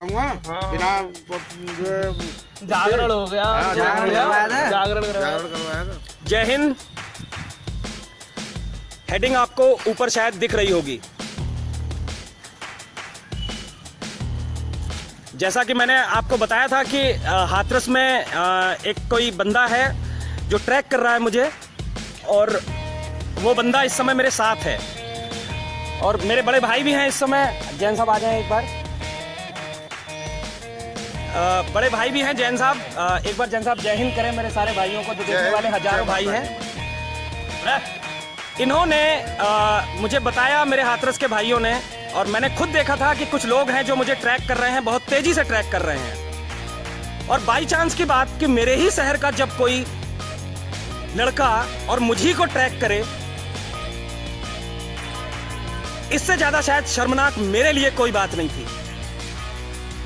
बिना जागरण हो गया, जागरण करवाया था। जय हिंद। हेडिंग आपको ऊपर शायद दिख रही होगी। जैसा कि मैंने आपको बताया था कि हाथरस में एक कोई बंदा है जो ट्रैक कर रहा है मुझे, और वो बंदा इस समय मेरे साथ है, और मेरे बड़े भाई भी हैं इस समय। जैन साहब आ जाएं एक बार। बड़े भाई भी हैं जैन साहब। एक बार जैन साहब जय हिंद करें मेरे सारे भाइयों को, जो देखने वाले हजारों भाई हैं। इन्होंने मुझे बताया, मेरे हाथरस के भाइयों ने, और मैंने खुद देखा था कि कुछ लोग हैं जो मुझे ट्रैक कर रहे हैं, बहुत तेजी से ट्रैक कर रहे हैं। और बाई चांस की बात कि मेरे ही शहर का जब कोई लड़का और मुझी को ट्रैक करे, इससे ज्यादा शायद शर्मनाक मेरे लिए कोई बात नहीं थी।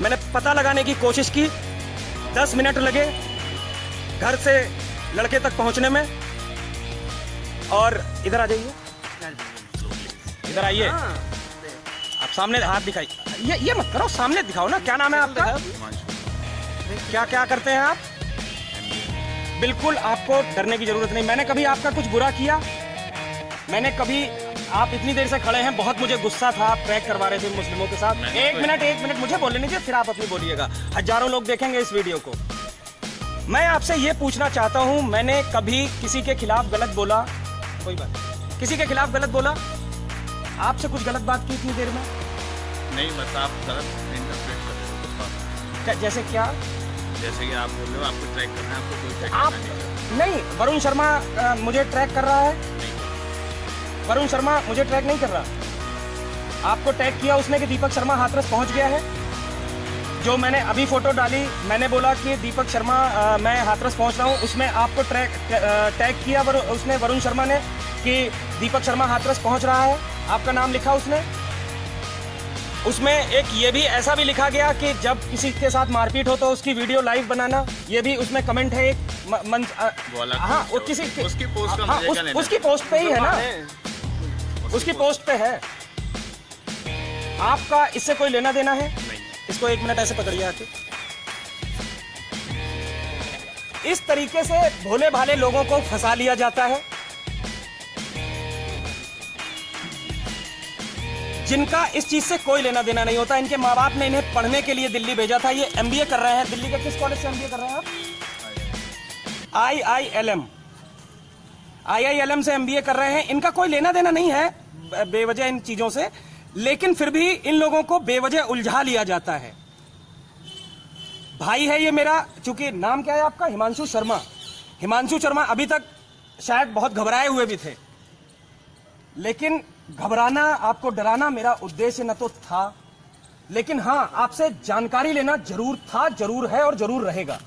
मैंने पता लगाने की कोशिश की, 10 मिनट लगे घर से लड़के तक पहुंचने में। और इधर आ जाइए, इधर आइए, आप सामने हाथ दिखाइए। ये मत करो, सामने दिखाओ ना। क्या नाम है आपका? क्या क्या करते हैं आप? बिल्कुल आपको डरने की जरूरत नहीं। मैंने कभी आपका कुछ बुरा किया? मैंने कभी, आप इतनी देर से खड़े हैं, बहुत मुझे गुस्सा था, आप ट्रैक करवा रहे थे मुस्लिमों के साथ। एक मिनट मुझे बोलने दीजिए, फिर आप अपनी बोलिएगा। हजारों लोग देखेंगे इस वीडियो को। मैं आपसे ये पूछना चाहता हूं, मैंने कभी किसी के खिलाफ गलत बोला? कोई बात, किसी के खिलाफ गलत बोला? आपसे कुछ गलत बात की इतनी देर में? नहीं, बस आप गलत इंटरप्रेट कर रहे हो। जैसे क्या? जैसे कि आप बोल रहे हो आपको ट्रैक करना है, आपको कोई ट्रैक आप नहीं, वरुण शर्मा मुझे ट्रैक कर रहा है? वरुण शर्मा मुझे ट्रैक नहीं कर रहा। आपको टैग किया उसने कि दीपक शर्मा हाथरस पहुंच गया है। जो मैंने अभी फोटो डाली, मैंने बोला कि दीपक शर्मा मैं हाथरस पहुंच रहा हूं, उसमें आपको टैग किया उसने, वरुण शर्मा ने, कि दीपक शर्मा हाथरस पहुंच रहा है। आपका नाम लिखा उसने। उसमें एक ये भी ऐसा भी लिखा गया कि जब किसी के साथ मारपीट हो तो उसकी वीडियो लाइव बनाना। ये भी उसमें कमेंट है एक हाँ, उसकी पोस्ट पे ही है ना, उसकी पोस्ट पे है। आपका इससे कोई लेना देना है? इसको 1 मिनट ऐसे पकड़िए आके। इस तरीके से भोले भाले लोगों को फंसा लिया जाता है, जिनका इस चीज से कोई लेना देना नहीं होता। इनके माँ बाप ने इन्हें पढ़ने के लिए दिल्ली भेजा था। ये MBA कर रहे हैं। दिल्ली के किस कॉलेज से MBA कर रहे हैं आप? IILM से MBA कर रहे हैं। इनका कोई लेना देना नहीं है बेवजह इन चीजों से, लेकिन फिर भी इन लोगों को बेवजह उलझा लिया जाता है। भाई है ये मेरा, चूंकि नाम क्या है आपका? हिमांशु शर्मा। हिमांशु शर्मा अभी तक शायद बहुत घबराए हुए भी थे, लेकिन घबराना, आपको डराना मेरा उद्देश्य न तो था, लेकिन हाँ, आपसे जानकारी लेना जरूर था, जरूर है और जरूर रहेगा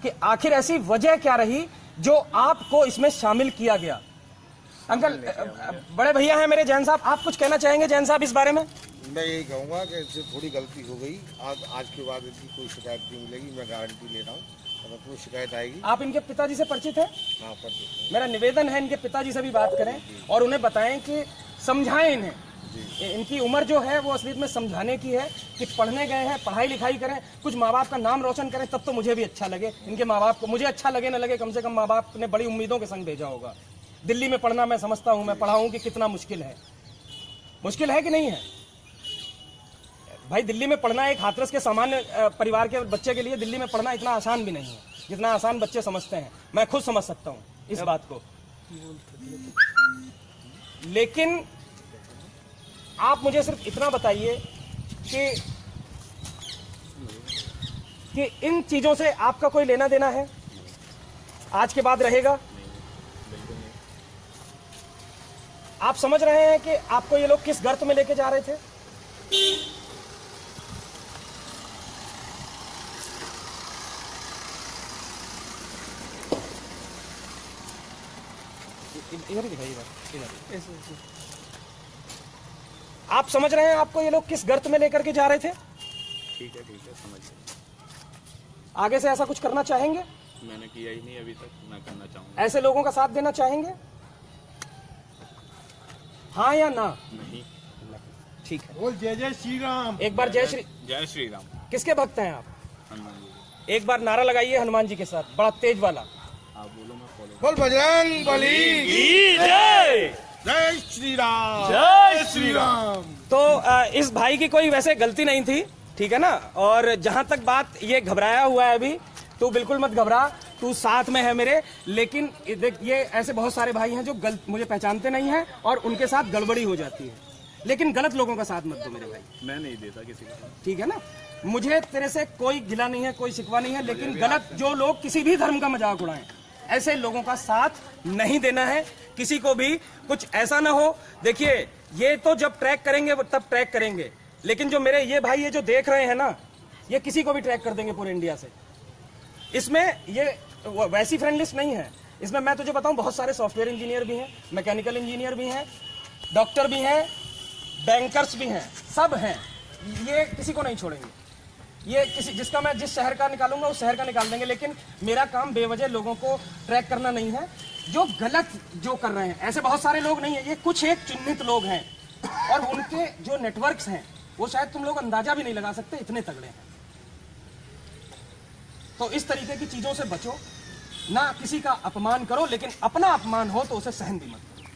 कि आखिर ऐसी वजह क्या रही जो आपको इसमें शामिल किया गया। अंकल, बड़े भैया हैं मेरे जैन साहब, आप कुछ कहना चाहेंगे जैन साहब इस बारे में? मैं यही कहूँगा कि इससे थोड़ी गलती हो गई। आज के बाद इसकी कोई शिकायत नहीं मिलेगी, मैं गारंटी ले रहा हूँ। अगर कोई शिकायत आएगी। आप इनके पिताजी से परिचित हैं? हाँ, परिचित। मेरा निवेदन है इनके पिताजी से भी बात करें और उन्हें बताएं कि समझाएं इन्हें। इनकी उम्र जो है वो असलियत में समझाने की है कि पढ़ने गए हैं, पढ़ाई लिखाई करें, कुछ माँ बाप का नाम रोशन करें, तब तो मुझे भी अच्छा लगे। इनके माँ बाप को, मुझे अच्छा लगे न लगे, कम से कम माँ बाप ने बड़ी उम्मीदों के संग भेजा होगा। दिल्ली में पढ़ना मैं समझता हूँ, मैं पढ़ा हूँ कि कितना मुश्किल है। मुश्किल है कि नहीं है भाई? दिल्ली में पढ़ना एक हाथरस के सामान्य परिवार के बच्चे के लिए दिल्ली में पढ़ना इतना आसान भी नहीं है जितना आसान बच्चे समझते हैं। मैं खुद समझ सकता हूँ इस बात को। लेकिन आप मुझे सिर्फ इतना बताइए कि इन चीजों से आपका कोई लेना देना है? आज के बाद रहेगा? आप समझ रहे हैं कि आपको ये लोग किस गर्त में लेके जा रहे थे? इधर ही दिखाइए, इधर। आप समझ रहे हैं आपको ये लोग किस गर्त में लेकर के जा रहे थे? ठीक है, समझ गए। आगे से ऐसा कुछ करना चाहेंगे? मैंने किया ही नहीं अभी तक, मैं करना चाहूंगा। ऐसे लोगों का साथ देना चाहेंगे? हाँ या ना? नहीं। ठीक है। बोल जय जय श्री राम। एक बार जय श्री राम। किसके भक्त हैं आप? हनुमान जी। एक बार नारा लगाइए हनुमान जी के साथ, बड़ा तेज वाला। आप बोलो, मैं फॉलो। बोल बजरंग बली की जय। जय श्री राम जय श्री राम। तो इस भाई की कोई वैसे गलती नहीं थी, ठीक है ना। और जहां तक बात ये घबराया हुआ है अभी, तू बिल्कुल मत घबरा, तू साथ में है मेरे। लेकिन देख, ये ऐसे बहुत सारे भाई हैं जो मुझे पहचानते नहीं हैं और उनके साथ गड़बड़ी हो जाती है। लेकिन गलत लोगों का साथ मत दो मेरे भाई, मैं नहीं देता किसी को। ठीक है ना। मुझे तेरे से कोई गिला नहीं है, कोई शिकवा नहीं है, लेकिन गलत जो लोग किसी भी धर्म का मजाक उड़ाएं, ऐसे लोगों का साथ नहीं देना है। किसी को भी कुछ ऐसा ना हो। देखिए, ये तो जब ट्रैक करेंगे तब ट्रैक करेंगे, लेकिन जो मेरे ये भाई ये जो देख रहे हैं ना, ये किसी को भी ट्रैक कर देंगे पूरे इंडिया से। इसमें ये वैसी फ्रेंड लिस्ट नहीं है। इसमें मैं तुझे बताऊं, बहुत सारे सॉफ्टवेयर इंजीनियर भी हैं, मैकेनिकल इंजीनियर भी हैं, डॉक्टर भी हैं, बैंकर्स भी हैं, सब हैं। ये किसी को नहीं छोड़ेंगे। ये किसी जिसका मैं जिस शहर का निकालूंगा उस शहर का निकाल देंगे। लेकिन मेरा काम बेवजह लोगों को ट्रैक करना नहीं है, जो गलत जो कर रहे हैं। ऐसे बहुत सारे लोग नहीं है, ये कुछ एक चिन्हित लोग हैं और उनके जो नेटवर्क्स हैं वो शायद तुम लोग अंदाजा भी नहीं लगा सकते, इतने तगड़े हैं। तो इस तरीके की चीजों से बचो ना, किसी का अपमान करो, लेकिन अपना अपमान हो तो उसे सहन भी मत करो।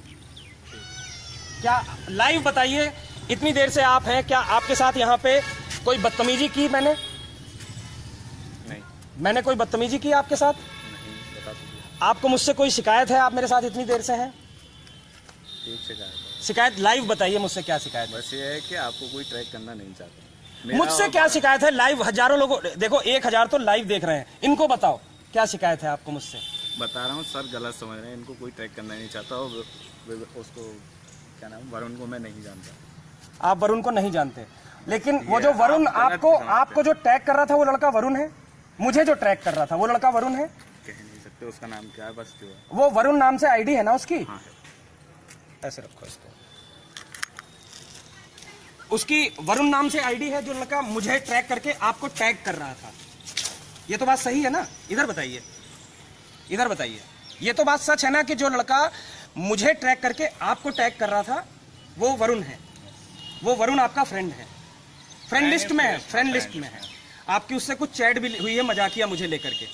क्या लाइव बताइए, इतनी देर से आप हैं, क्या आपके साथ यहाँ पे कोई बदतमीजी की मैंने? नहीं। मैंने कोई बदतमीजी की आपके साथ? नहीं, बता दीजिए। आपको मुझसे कोई शिकायत है? आप मेरे साथ इतनी देर से हैं। एक शिकायत है। शिकायत लाइव बताइए, मुझसे क्या शिकायत है? बस ये है कि आपको कोई ट्रैक करना नहीं चाहता। मुझसे क्या शिकायत है? लाइव हजारों लोगों, देखो 1000 तो लाइव देख रहे हैं, इनको बताओ क्या शिकायत है आपको मुझसे? बता रहा हूँ सर, गलत समझ रहे हैं। इनको कोई ट्रैक करना नहीं चाहता और उसको क्या नाम, वरुण को मैं नहीं जानता। आप वरुण को नहीं जानते, लेकिन वो जो वरुण आपको जो ट्रैक कर रहा था वो लड़का वरुण है। मुझे जो ट्रैक कर रहा था वो लड़का वरुण है। कह नहीं सकते उसका नाम क्या है, बस जो है वो वरुण नाम से आईडी है ना उसकी? हाँ है। ऐसे रखो इसको। उसकी वरुण नाम से आईडी है, जो लड़का मुझे ट्रैक करके आपको टैग कर रहा था। ये तो बात सही है ना? इधर बताइए, इधर बताइए। ये तो बात सच है ना कि जो लड़का मुझे ट्रैक करके आपको टैग कर रहा था वो वरुण है? वो वरुण आपका फ्रेंड है, फ्रेंड लिस्ट में है, फ्रेंड लिस्ट में है। आपकी उससे कुछ चैट भी हुई है मजाकिया मुझे लेकर के?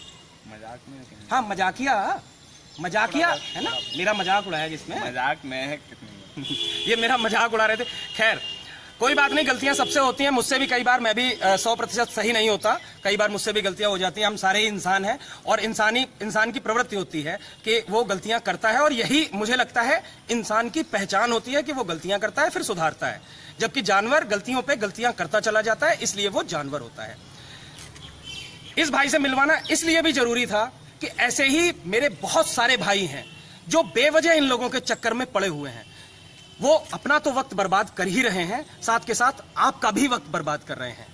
मजाक में? हाँ मजाकिया है ना, मेरा मजाक उड़ाया जिसमें। मजाक में है कितनी ये मेरा मजाक उड़ा रहे थे। खैर कोई बात नहीं, गलतियां सबसे होती हैं, मुझसे भी कई बार, मैं भी 100% सही नहीं होता, कई बार मुझसे भी गलतियां हो जाती हैं। हम सारे ही इंसान हैं और इंसान की प्रवृत्ति होती है कि वो गलतियां करता है, और यही मुझे लगता है इंसान की पहचान होती है कि वो गलतियां करता है फिर सुधारता है। जबकि जानवर गलतियों पे गलतियां करता चला जाता है, इसलिए वो जानवर होता है। इस भाई से मिलवाना इसलिए भी जरूरी था कि ऐसे ही मेरे बहुत सारे भाई हैं जो बेवजह इन लोगों के चक्कर में पड़े हुए हैं। वो अपना तो वक्त बर्बाद कर ही रहे हैं, साथ के साथ आपका भी वक्त बर्बाद कर रहे हैं।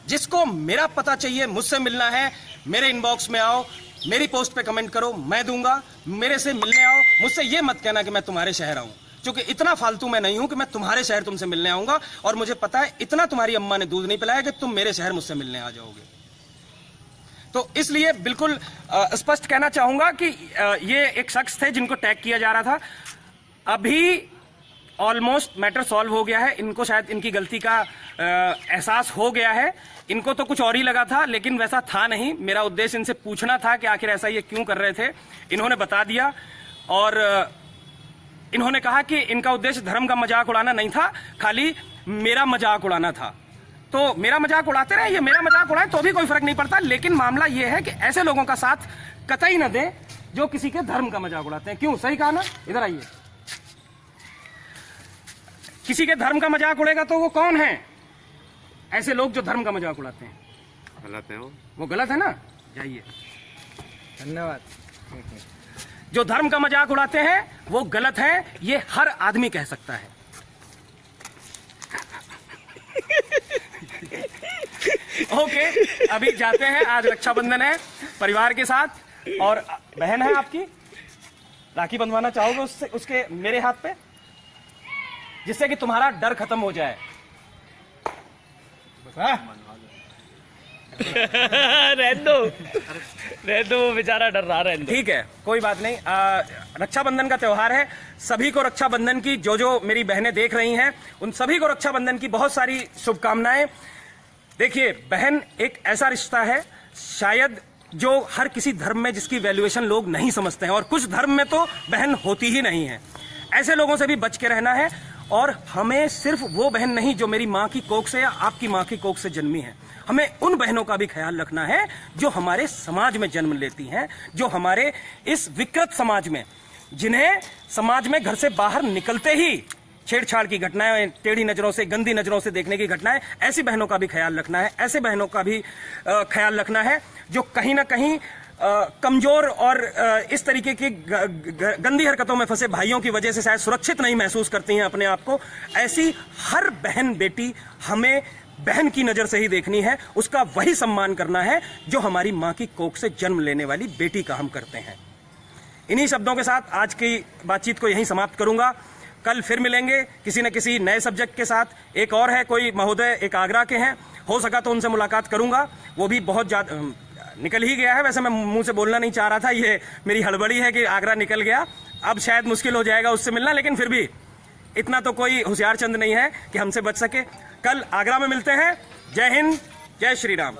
जिसको मेरा पता चाहिए, मुझसे मिलना है, मेरे इनबॉक्स में आओ, मेरी पोस्ट पे कमेंट करो, मैं दूंगा। मेरे से मिलने आओ, मुझसे ये मत कहना कि मैं तुम्हारे शहर आऊं, क्योंकि इतना फालतू मैं नहीं हूं कि मैं तुम्हारे शहर तुमसे मिलने आऊंगा। और मुझे पता है इतना तुम्हारी अम्मा ने दूध नहीं पिलाया कि तुम मेरे शहर मुझसे मिलने आ जाओगे। तो इसलिए बिल्कुल स्पष्ट कहना चाहूंगा कि ये एक शख्स थे जिनको टैग किया जा रहा था। अभी ऑलमोस्ट मैटर सॉल्व हो गया है, इनको शायद इनकी गलती का एहसास हो गया है। इनको तो कुछ और ही लगा था, लेकिन वैसा था नहीं। मेरा उद्देश्य इनसे पूछना था कि आखिर ऐसा ये क्यों कर रहे थे। इन्होंने बता दिया और इन्होंने कहा कि इनका उद्देश्य धर्म का मजाक उड़ाना नहीं था, खाली मेरा मजाक उड़ाना था। तो मेरा मजाक उड़ाते रहे, ये मेरा मजाक उड़ाए तो भी कोई फर्क नहीं पड़ता। लेकिन मामला ये है कि ऐसे लोगों का साथ कतई न दें जो किसी के धर्म का मजाक उड़ाते हैं। क्यों, सही कहा ना? इधर आइए। किसी के धर्म का मजाक उड़ेगा तो वो कौन है? ऐसे लोग जो धर्म का मजाक उड़ाते हैं। गलत है वो गलत है ना? जाइए, धन्यवाद। जो धर्म का मजाक उड़ाते हैं वो गलत है, ये हर आदमी कह सकता है। ओके, अभी जाते हैं। आज रक्षाबंधन है परिवार के साथ, और बहन है आपकी, राखी बंधवाना चाहोगे उसके मेरे हाथ पे, जिससे कि तुम्हारा डर खत्म हो जाए। रहने दो, वो बेचारा डर रहा, रहने दो। ठीक है, कोई बात नहीं। रक्षाबंधन का त्योहार है, सभी को रक्षाबंधन की, जो मेरी बहनें देख रही हैं उन सभी को रक्षाबंधन की बहुत सारी शुभकामनाएं। देखिए, बहन एक ऐसा रिश्ता है शायद जो हर किसी धर्म में जिसकी वैल्यूएशन लोग नहीं समझते हैं, और कुछ धर्म में तो बहन होती ही नहीं है। ऐसे लोगों से भी बच के रहना है। और हमें सिर्फ वो बहन नहीं जो मेरी माँ की कोख से या आपकी माँ की कोख से जन्मी है, हमें उन बहनों का भी ख्याल रखना है जो हमारे समाज में जन्म लेती हैं, जो हमारे इस विकृत समाज में, जिन्हें समाज में घर से बाहर निकलते ही छेड़छाड़ की घटनाएं, टेढ़ी नजरों से, गंदी नजरों से देखने की घटनाएं, ऐसी बहनों का भी ख्याल रखना है। ऐसे बहनों का भी ख्याल रखना है जो कहीं ना कहीं कमजोर और इस तरीके की गंदी हरकतों में फंसे भाइयों की वजह से शायद सुरक्षित नहीं महसूस करती हैं अपने आप को। ऐसी हर बहन बेटी हमें बहन की नजर से ही देखनी है, उसका वही सम्मान करना है जो हमारी माँ की कोख से जन्म लेने वाली बेटी का हम करते हैं। इन्हीं शब्दों के साथ आज की बातचीत को यहीं समाप्त करूंगा। कल फिर मिलेंगे किसी न किसी नए सब्जेक्ट के साथ। एक और है, कोई महोदय एक आगरा के हैं, हो सका तो उनसे मुलाकात करूंगा। वो भी बहुत ज्यादा निकल ही गया है, वैसे मैं मुंह से बोलना नहीं चाह रहा था, ये मेरी हड़बड़ी है कि आगरा निकल गया, अब शायद मुश्किल हो जाएगा उससे मिलना, लेकिन फिर भी इतना तो कोई होशियार चंद नहीं है कि हमसे बच सके। कल आगरा में मिलते हैं। जय हिंद, जय श्री राम।